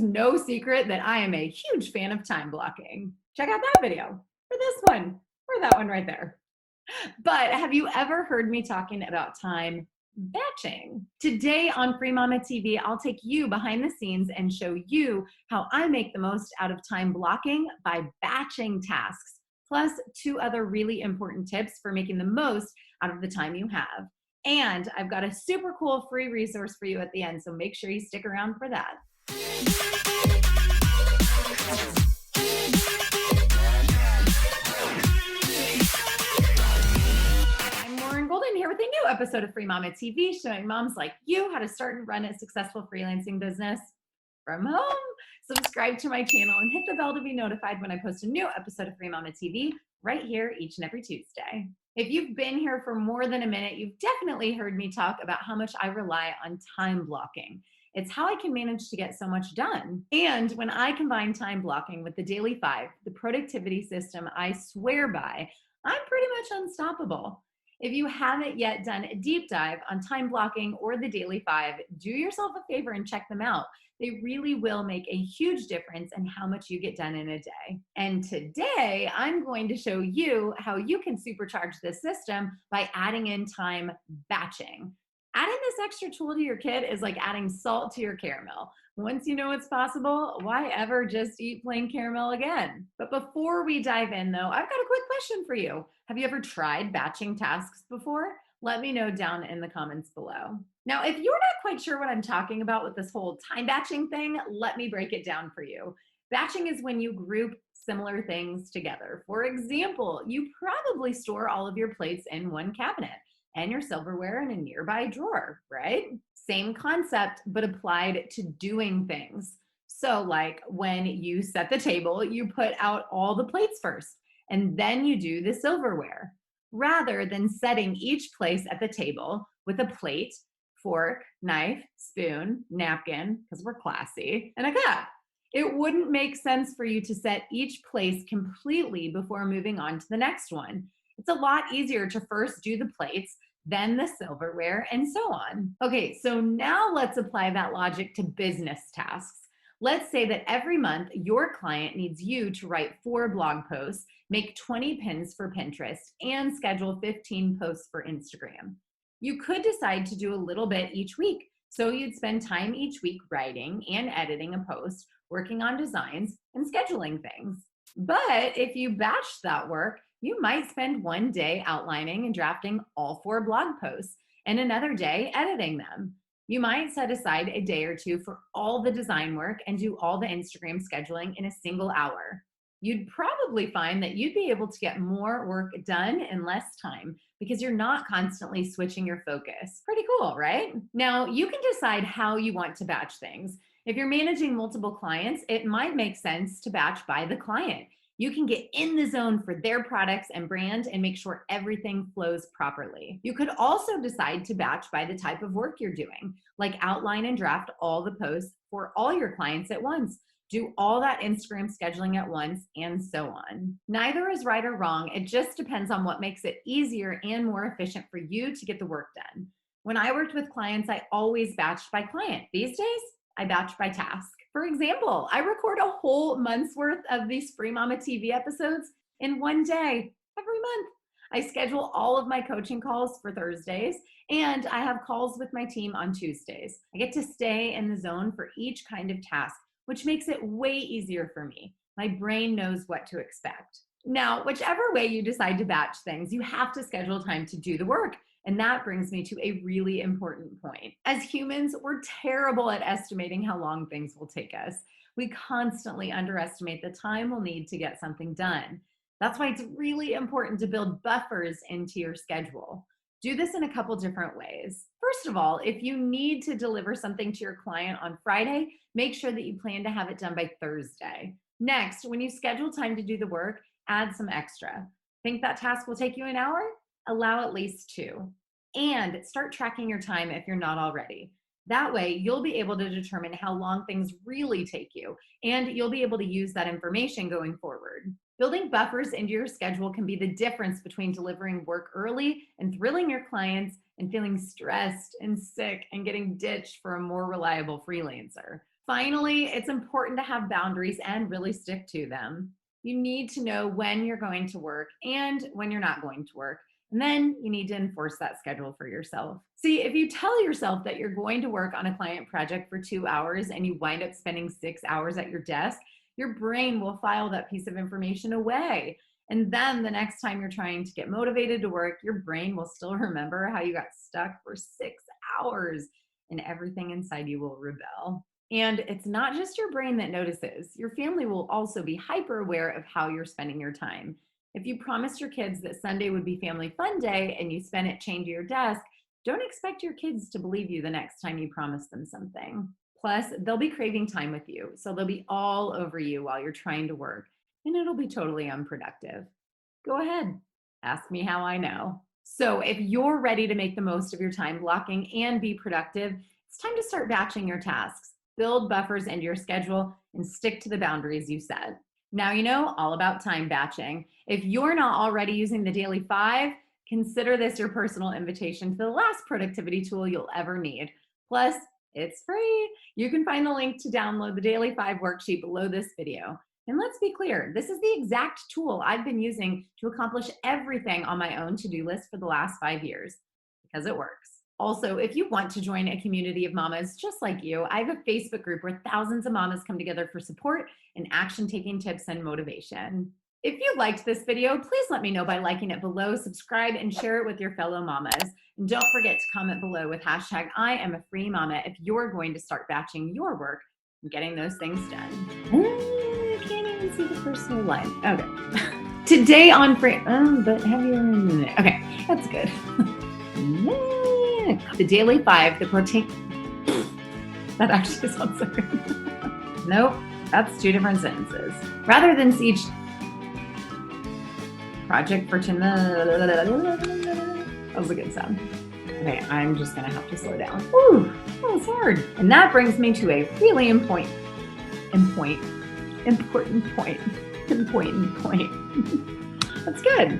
no secret that I am a huge fan of time blocking. Check out that video, or this one, or that one right there. But have you ever heard me talking about time batching? Today on Free Mama TV, I'll take you behind the scenes and show you how I make the most out of time blocking by batching tasks, plus 2 other really important tips for making the most out of the time you have. And I've got a super cool free resource for you at the end, so make sure you stick around for that. Here with a new episode of Free Mama TV, showing moms like you how to start and run a successful freelancing business from home. Subscribe to my channel and hit the bell to be notified when I post a new episode of Free Mama TV right here each and every Tuesday. If you've been here for more than a minute, you've definitely heard me talk about how much I rely on time blocking. It's how I can manage to get so much done. And when I combine time blocking with the Daily 5, the productivity system I swear by, I'm pretty much unstoppable. If you haven't yet done a deep dive on time blocking or the Daily 5, do yourself a favor and check them out. They really will make a huge difference in how much you get done in a day. And today, I'm going to show you how you can supercharge this system by adding in time batching. Adding this extra tool to your kit is like adding salt to your caramel. Once you know it's possible, why ever just eat plain caramel again? But before we dive in though, I've got a quick question for you. Have you ever tried batching tasks before? Let me know down in the comments below. Now, if you're not quite sure what I'm talking about with this whole time batching thing, let me break it down for you. Batching is when you group similar things together. For example, you probably store all of your plates in one cabinet and your silverware in a nearby drawer, right? Same concept, but applied to doing things. So like when you set the table, you put out all the plates first, and then you do the silverware, rather than setting each place at the table with a plate, fork, knife, spoon, napkin, because we're classy, and a cup. It wouldn't make sense for you to set each place completely before moving on to the next one. It's a lot easier to first do the plates, then the silverware, and so on. Okay, so now let's apply that logic to business tasks. Let's say that every month your client needs you to write 4 blog posts, make 20 pins for Pinterest, and schedule 15 posts for Instagram. You could decide to do a little bit each week. So you'd spend time each week writing and editing a post, working on designs, and scheduling things. But if you batch that work, you might spend one day outlining and drafting all 4 blog posts and another day editing them. You might set aside a day or two for all the design work and do all the Instagram scheduling in a single hour. You'd probably find that you'd be able to get more work done in less time because you're not constantly switching your focus. Pretty cool, right? Now, you can decide how you want to batch things. If you're managing multiple clients, it might make sense to batch by the client. You can get in the zone for their products and brand and make sure everything flows properly. You could also decide to batch by the type of work you're doing, like outline and draft all the posts for all your clients at once. Do all that Instagram scheduling at once, and so on. Neither is right or wrong. It just depends on what makes it easier and more efficient for you to get the work done. When I worked with clients, I always batched by client. These days, I batch by task. For example, I record a whole month's worth of these Free Mama TV episodes in one day every month. I schedule all of my coaching calls for Thursdays, and I have calls with my team on Tuesdays. I get to stay in the zone for each kind of task, which makes it way easier for me. My brain knows what to expect. Now, whichever way you decide to batch things, you have to schedule time to do the work. And that brings me to a really important point. As humans, we're terrible at estimating how long things will take us. We constantly underestimate the time we'll need to get something done. That's why it's really important to build buffers into your schedule. Do this in a couple different ways. First of all, if you need to deliver something to your client on Friday, make sure that you plan to have it done by Thursday. Next, when you schedule time to do the work, add some extra. Think that task will take you an hour? Allow at least 2. And start tracking your time if you're not already. That way, you'll be able to determine how long things really take you, and you'll be able to use that information going forward. Building buffers into your schedule can be the difference between delivering work early and thrilling your clients and feeling stressed and sick and getting ditched for a more reliable freelancer. Finally, it's important to have boundaries and really stick to them. You need to know when you're going to work and when you're not going to work. And then you need to enforce that schedule for yourself. See, if you tell yourself that you're going to work on a client project for 2 hours and you wind up spending 6 hours at your desk, your brain will file that piece of information away. And then the next time you're trying to get motivated to work, your brain will still remember how you got stuck for 6 hours and everything inside you will rebel. And it's not just your brain that notices. Your family will also be hyper aware of how you're spending your time. If you promised your kids that Sunday would be family fun day and you spend it chained to your desk, don't expect your kids to believe you the next time you promise them something. Plus, they'll be craving time with you, so they'll be all over you while you're trying to work, and it'll be totally unproductive. Go ahead, ask me how I know. So, if you're ready to make the most of your time blocking and be productive, it's time to start batching your tasks. Build buffers into your schedule and stick to the boundaries you set. Now you know all about time batching. If you're not already using the Daily 5, consider this your personal invitation to the last productivity tool you'll ever need. Plus, it's free. You can find the link to download the Daily 5 worksheet below this video. And let's be clear, this is the exact tool I've been using to accomplish everything on my own to-do list for the last 5 years because it works. Also, if you want to join a community of mamas just like you, I have a Facebook group where thousands of mamas come together for support and action-taking tips and motivation. If you liked this video, please let me know by liking it below, subscribe, and share it with your fellow mamas. And don't forget to comment below with hashtag I am a free mama if you're going to start batching your work and getting those things done. I can't even see the personal line. Okay. Today on free, but heavier. Okay, that's good. The Daily 5, the protein. That actually sounds so good. Nope, that's two different sentences. Rather than siege project for that was a good sound. Okay, I'm just gonna have to slow down. Ooh, that was hard. And that brings me to a really important point. That's good.